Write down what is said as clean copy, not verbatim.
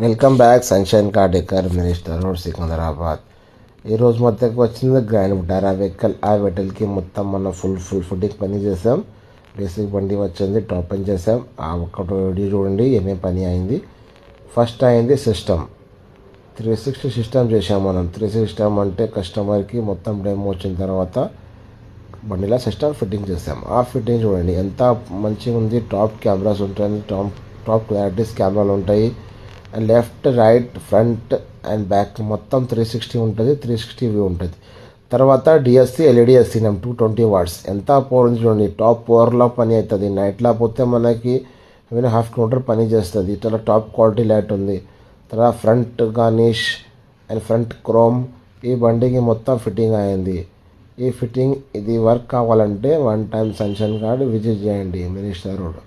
Welcome back sunshine car decor minister road Secunderabad. ఈరోజు మొత్తం వచ్చింది గ్రాండ్ బుటార్ ఆ వెహికల్కి మొత్తం మనం ఫుల్ ఫుడ్డింగ్ పని చేసాం. బేసిక్ బండి వచ్చింది, టాప్ పని చేసాం. ఆ ఒక్కటి వీడియో చూడండి ఏమేమి పని అయింది. ఫస్ట్ అయింది సిస్టమ్ 360 సిస్టమ్ చేసాం మనం. 360 సిస్టమ్ అంటే కస్టమర్కి మొత్తం డెమో వచ్చిన తర్వాత బండిలో సిస్టమ్ ఫిట్టింగ్ చేసాం. ఆ ఫిట్టింగ్ చూడండి ఎంత మంచిగా ఉంది. టాప్ కెమెరాస్ ఉంటాయి, టాప్ క్లారిటీస్ కెమెరాలు ఉంటాయి. And left right front and back మొత్తం 360 ఉంటుంది, 360 వ్యూ ఉంటుంది. తర్వాత డిఎస్సి ఎల్ఈడి వేసినాం 220 వాట్స్. ఎంత పవర్ ఉంది చూడండి. టాప్ పవర్లో పని అవుతుంది. నైట్లో పోతే మనకి ½ కిలోమీటర్ పని చేస్తుంది. ఇట్లా టాప్ క్వాలిటీ లైట్ ఉంది. తర్వాత front garnish and front chrome ఈ బండికి మొత్తం ఫిట్టింగ్ అయింది. ఈ ఫిట్టింగ్ ఇది వర్క్ కావాలంటే one time sunshine card visit చేయండి మినిస్టర్ రోడ్.